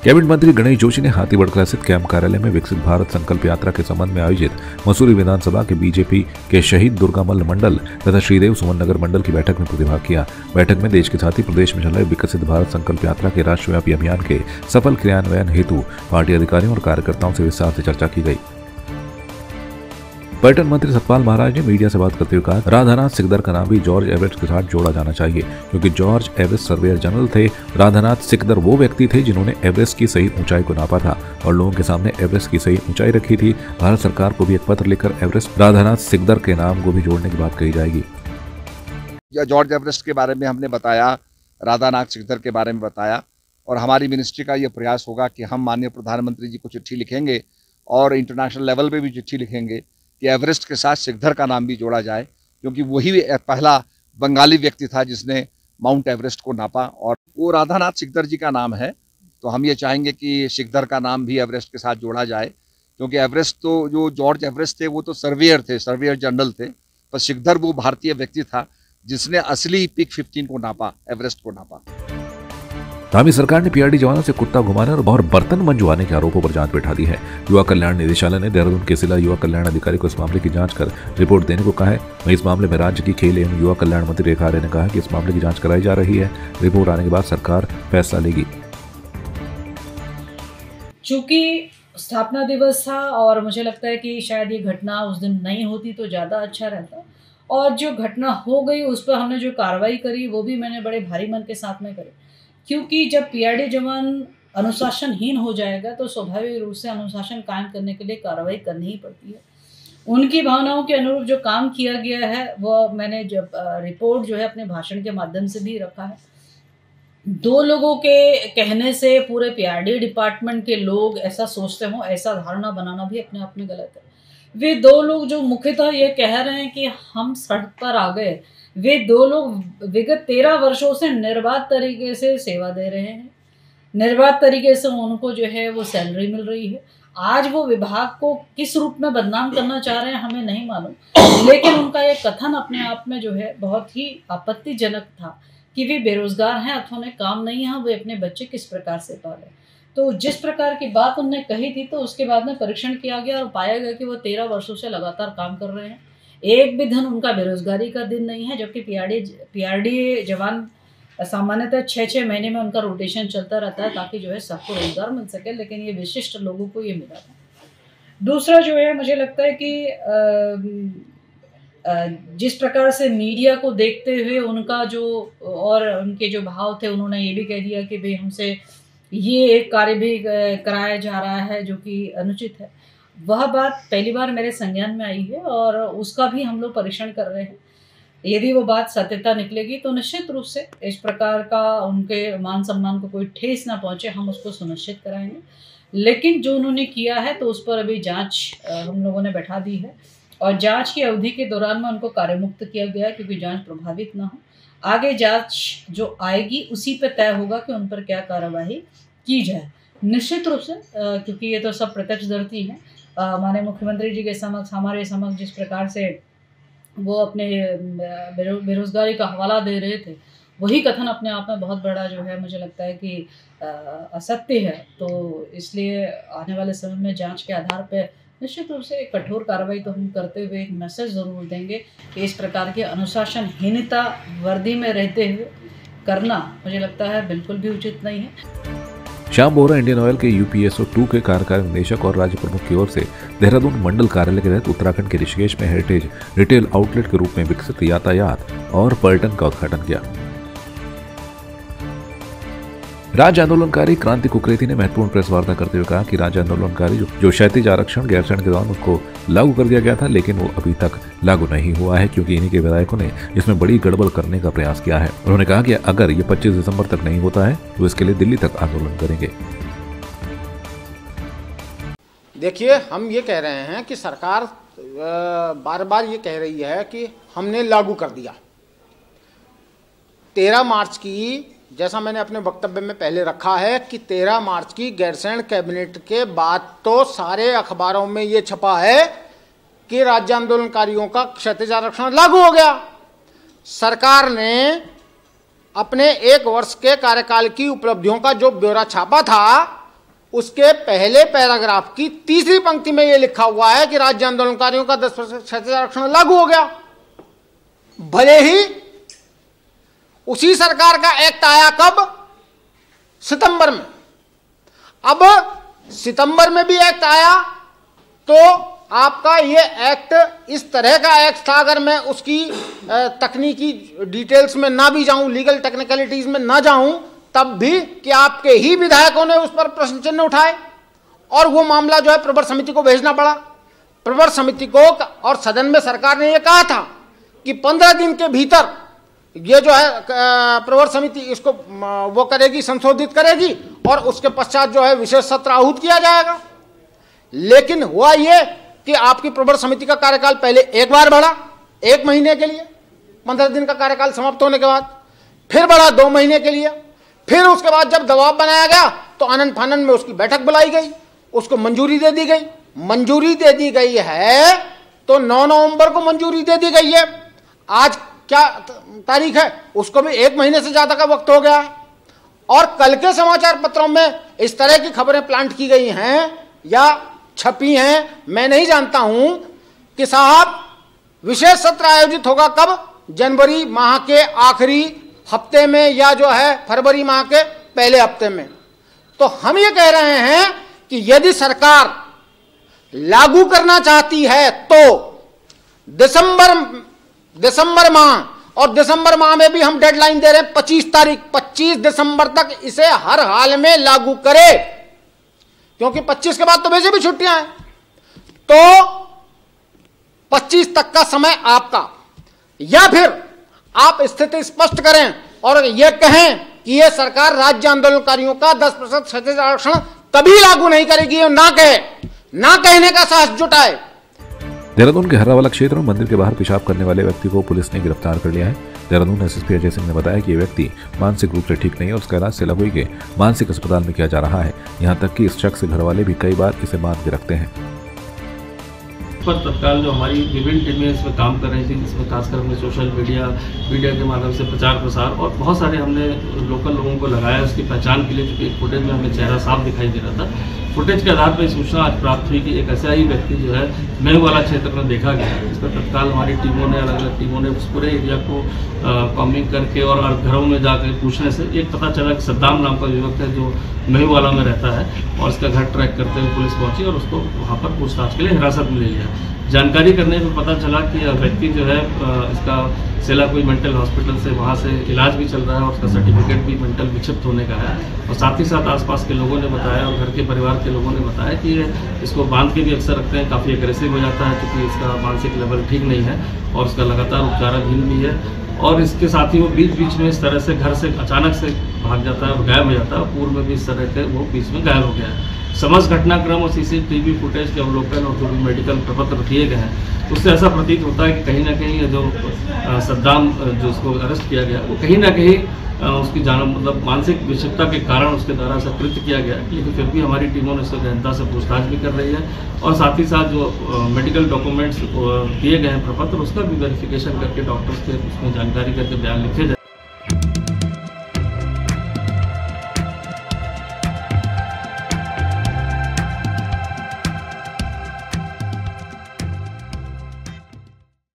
Cabinet मंत्री गणेश जोशी ने हाथीबड़कला स्थित कैंप कार्यालय में विकसित भारत संकल्प यात्रा के संबंध में आयोजित मसूरी विधानसभा के बीजेपी के शहीद दुर्गामल्ल मंडल तथा श्रीदेव सुमन नगर मंडल की बैठक में प्रतिभाग किया। बैठक में देश के साथ ही प्रदेश में चल रहे विकसित भारत संकल्प यात्रा के राष्ट्रव्यापी अभियान के सफल क्रियान्वयन हेतु पार्टी अधिकारियों और कार्यकर्ताओं से विस्तार से चर्चा की गई। पर्यटन मंत्री सतपाल महाराज ने मीडिया से बात करते हुए कहा, राधानाथ सिकदर का नाम भी जॉर्ज एवरेस्ट के साथ जोड़ा जाना चाहिए, क्योंकि जॉर्ज एवरेस्ट सर्वेयर जनरल थे। राधानाथ सिकदर वो व्यक्ति थे जिन्होंने एवरेस्ट की सही ऊंचाई को नापा था और लोगों के सामने एवरेस्ट की सही ऊंचाई रखी थी। भारत सरकार को भी एक पत्र लिखकर एवरेस्ट राधानाथ सिकदर के नाम को भी जोड़ने की बात कही जाएगी। जॉर्ज एवरेस्ट के बारे में हमने बताया, राधानाथ सिकदर के बारे में बताया, और हमारी मिनिस्ट्री का ये प्रयास होगा कि हम माननीय प्रधानमंत्री जी को चिट्ठी लिखेंगे और इंटरनेशनल लेवल पे भी चिट्ठी लिखेंगे कि एवरेस्ट के साथ सिकदर का नाम भी जोड़ा जाए, क्योंकि वही पहला बंगाली व्यक्ति था जिसने माउंट एवरेस्ट को नापा और वो राधानाथ सिकदर जी का नाम है। तो हम ये चाहेंगे कि सिकदर का नाम भी एवरेस्ट के साथ जोड़ा जाए, क्योंकि एवरेस्ट तो जो जॉर्ज एवरेस्ट थे वो तो सर्वेयर थे, सर्वेयर जनरल थे, पर सिकदर वो भारतीय व्यक्ति था जिसने असली पीक 15 को नापा, एवरेस्ट को नापा। धामी सरकार ने पीआरडी जवानों से कुत्ता घुमाने और बर्तन मंजवाने के आरोपों पर जांच बैठा दी है। युवा कल्याण निदेशालय ने देहरादून के जिला युवा कल्याण अधिकारी को इस मामले की जांच कर रिपोर्ट देने को कहा है। वहीं इस मामले में राज्य की खेल एवं युवा कल्याण मंत्री रेखा आर्य ने कहा कि इस मामले की जांच कराई जा रही है। रिपोर्ट आने के बाद सरकार फैसला लेगी। चूंकि स्थापना दिवस था और मुझे लगता है कि शायद ये घटना उस दिन नहीं होती तो ज़्यादा अच्छा रहता, और जो घटना हो गई उस पर हमने जो कार्रवाई करी वो भी मैंने बड़े भारी मन के साथ में करी, क्योंकि जब पीआरडी जवान अनुशासनहीन हो जाएगा तो स्वाभाविक रूप से अनुशासन कायम करने के लिए कार्रवाई करनी ही पड़ती है। उनकी भावनाओं के अनुरूप जो काम किया गया है वो मैंने जब रिपोर्ट जो है अपने भाषण के माध्यम से भी रखा है। 2 लोगों के कहने से पूरे पीआरडी डिपार्टमेंट के लोग ऐसा सोचते हों, ऐसा धारणा बनाना भी अपने आप में गलत है। वे 2 लोग जो मुख्यतः ये कह रहे हैं कि हम सड़क पर आ गए, वे 2 लोग विगत 13 वर्षों से निर्बाध तरीके से सेवा दे रहे हैं, निर्बाध तरीके से उनको जो है वो सैलरी मिल रही है। आज वो विभाग को किस रूप में बदनाम करना चाह रहे हैं हमें नहीं मालूम, लेकिन उनका ये कथन अपने आप में जो है बहुत ही आपत्तिजनक था कि वे बेरोजगार हैं अथवा उन्हें काम नहीं है, वे अपने बच्चे किस प्रकार से पालें। तो जिस प्रकार की बात उन्होंने कही थी तो उसके बाद में परीक्षण किया गया और पाया गया कि वो 13 वर्षों से लगातार काम कर रहे हैं। एक भी दिन उनका बेरोजगारी का दिन नहीं है, जबकि पीआरडी जवान सामान्यतः 6-6 महीने में उनका रोटेशन चलता रहता है ताकि जो है सबको रोजगार मिल सके, लेकिन ये विशिष्ट लोगों को ये मिला था। दूसरा जो है मुझे लगता है कि जिस प्रकार से मीडिया को देखते हुए उनका जो और उनके जो भाव थे, उन्होंने ये भी कह दिया कि भाई हमसे ये एक कार्य भी कराया जा रहा है जो कि अनुचित है। वह बात पहली बार मेरे संज्ञान में आई है और उसका भी हम लोग परीक्षण कर रहे हैं। यदि वो बात सत्यता निकलेगी तो निश्चित रूप से इस प्रकार का उनके मान सम्मान को कोई ठेस ना पहुंचे, हम उसको सुनिश्चित कराएंगे। लेकिन जो उन्होंने किया है तो उस पर अभी जांच हम लोगों ने बैठा दी है और जांच की अवधि के दौरान में उनको कार्यमुक्त किया गया क्योंकि जांच प्रभावित ना हो। आगे जांच जो आएगी उसी पे तय होगा कि उन पर क्या कार्यवाही की जाए। निश्चित रूप से क्योंकि ये तो सब प्रत्यक्षदर्शी हैं, हमारे मुख्यमंत्री जी के समक्ष, हमारे समक्ष जिस प्रकार से वो अपने बेरोजगारी का हवाला दे रहे थे, वही कथन अपने आप में बहुत बड़ा जो है मुझे लगता है कि असत्य है। तो इसलिए आने वाले समय में जांच के आधार पर निश्चित रूप से एक कठोर कार्रवाई तो हम करते हुए एक मैसेज ज़रूर देंगे कि इस प्रकार की अनुशासनहीनता वर्दी में रहते हुए करना मुझे लगता है बिल्कुल भी उचित नहीं है। श्याम बोरा इंडियन ऑयल के यूपीएसओ 2 के कार्यकारी निदेशक और राज्य प्रमुख की ओर से देहरादून मंडल कार्यालय के तहत उत्तराखंड के ऋषिकेश में हेरिटेज रिटेल आउटलेट के रूप में विकसित यातायात और पर्यटन का उद्घाटन किया। राज्य आंदोलनकारी क्रांति कुकरेती ने महत्वपूर्ण प्रेस वार्ता करते हुए कहा कि राज्य आंदोलनकारी जो क्षैतिज आरक्षण गैरसैंण के दौरान उसको लागू कर दिया गया था, लेकिन वो अभी तक लागू नहीं हुआ है क्योंकि इन्हीं के विधायकों ने इसमें बड़ी गड़बड़ करने का प्रयास किया है। उन्होंने कहा कि अगर ये 25 दिसंबर तक नहीं होता है तो इसके लिए दिल्ली तक आंदोलन करेंगे। देखिए, हम ये कह रहे हैं कि सरकार बार बार ये कह रही है कि हमने लागू कर दिया। 13 मार्च की, जैसा मैंने अपने वक्तव्य में पहले रखा है कि 13 मार्च की गैरसैंण कैबिनेट के बाद तो सारे अखबारों में ये छपा है कि राज्य आंदोलनकारियों का क्षैतिज आरक्षण लागू हो गया। सरकार ने अपने 1 वर्ष के कार्यकाल की उपलब्धियों का जो ब्यौरा छापा था उसके पहले पैराग्राफ की तीसरी पंक्ति में यह लिखा हुआ है कि राज्य आंदोलनकारियों का 10% क्षैतिज आरक्षण लागू हो गया। भले ही उसी सरकार का एक्ट आया कब? सितंबर में। अब सितंबर में भी एक्ट आया तो आपका ये एक्ट इस तरह का एक्ट था, अगर मैं उसकी तकनीकी डिटेल्स में ना भी जाऊं, लीगल टेक्निकलिटीज में ना जाऊं, तब भी कि आपके ही विधायकों ने उस पर प्रश्न चिन्ह उठाए और वो मामला जो है प्रवर समिति को भेजना पड़ा। प्रवर समिति को और सदन में सरकार ने ये कहा था कि 15 दिन के भीतर ये जो है प्रवर समिति इसको वो करेगी, संशोधित करेगी और उसके पश्चात जो है विशेष सत्र आहूत किया जाएगा। लेकिन हुआ ये कि आपकी प्रवर समिति का कार्यकाल पहले एक बार बढ़ा 1 महीने के लिए, 15 दिन का कार्यकाल समाप्त होने के बाद, फिर बढ़ा 2 महीने के लिए, फिर उसके बाद जब दबाव बनाया गया तो आनंद फानन में उसकी बैठक बुलाई गई, उसको मंजूरी दे दी गई। मंजूरी दे दी गई है तो 9 नवंबर को मंजूरी दे दी गई है। आज क्या तारीख है? उसको भी 1 महीने से ज्यादा का वक्त हो गया है। और कल के समाचार पत्रों में इस तरह की खबरें प्लांट की गई हैं या छपी हैं, मैं नहीं जानता हूं कि साहब विशेष सत्र आयोजित होगा कब? जनवरी माह के आखिरी हफ्ते में या जो है फरवरी माह के पहले हफ्ते में। तो हम ये कह रहे हैं कि यदि सरकार लागू करना चाहती है तो दिसंबर माह, और दिसंबर माह में भी हम डेडलाइन दे रहे हैं 25 तारीख, 25 दिसंबर तक इसे हर हाल में लागू करे, क्योंकि 25 के बाद तो वैसे भी छुट्टियां हैं। तो 25 तक का समय आपका, या फिर आप स्थिति स्पष्ट करें और यह कहें कि यह सरकार राज्य आंदोलनकारियों का 10% क्षैतिज आरक्षण कभी लागू नहीं करेगी, और ना कहने का साहस जुटाए। देहरादून के हर्रावाला क्षेत्र में मंदिर के बाहर पेशाब करने वाले व्यक्ति को पुलिस ने गिरफ्तार कर लिया है। देहरादून एसएसपी अजय सिंह ने बताया कि ये व्यक्ति मानसिक रूप से ठीक नहीं है और उसका इलाज सिलगुई के मानसिक अस्पताल में किया जा रहा है। यहाँ तक कि इस शख्स के घर वाले भी कई बार इसे बांध के रखते हैं। पर तत्काल जो हमारी विभिन्न टीमें इसमें काम कर रही थी, जिसमें खासकर हमने सोशल मीडिया के माध्यम से प्रचार प्रसार और बहुत सारे हमने लोकल लोगों को लगाया उसकी पहचान के लिए, क्योंकि एक फुटेज में हमें चेहरा साफ दिखाई दे रहा था। फुटेज के आधार पर सूचना आज प्राप्त हुई कि एक ऐसा ही व्यक्ति जो है मेहवाला क्षेत्र में देखा गया। इस पर तत्काल हमारी टीमों ने, अलग अलग टीमों ने उस पूरे एरिया को कॉम्बिंग करके और घरों में जाकर पूछने से एक पता चला कि सद्दाम नाम का युवक है जो मेहवाला में रहता है, और इसका घर ट्रैक करते हुए पुलिस पहुंची और उसको वहाँ पर पूछताछ के लिए हिरासत में ले लिया। जानकारी करने में पता चला कि व्यक्ति जो है इसका सेला कोई मेंटल हॉस्पिटल से वहाँ से इलाज भी चल रहा है और उसका सर्टिफिकेट भी मेंटल विक्षिप्त होने का है। और साथ ही साथ आसपास के लोगों ने बताया और घर के परिवार के लोगों ने बताया कि ये इसको बांध के भी अक्सर रखते हैं, काफ़ी एग्रेसिव हो जाता है क्योंकि इसका मानसिक लेवल ठीक नहीं है और उसका लगातार उपचाराधीन भी है। और इसके साथ ही वो बीच बीच में इस तरह से घर से अचानक से भाग जाता है और गायब हो जाता है। पूर्व में भी इस तरह के वो बीच में गायब हो गया है। समस्त घटनाक्रम और सीसीटीवी फुटेज के अवलोकन और जो भी मेडिकल प्रपत्र दिए गए हैं उससे ऐसा प्रतीत होता है कि कहीं ना कहीं ये जो सद्दाम जो उसको अरेस्ट किया गया वो कहीं ना कहीं उसकी मतलब मानसिक विक्षिप्तता के कारण उसके द्वारा ऐसा कृत्य किया गया। लेकिन फिर भी हमारी टीमों ने उससे गहनता से पूछताछ भी कर रही है और साथ ही साथ जो मेडिकल डॉक्यूमेंट्स दिए गए हैं प्रपत्र उसका भी वेरिफिकेशन करके डॉक्टर्स के उसमें जानकारी करके बयान लिखे जाए।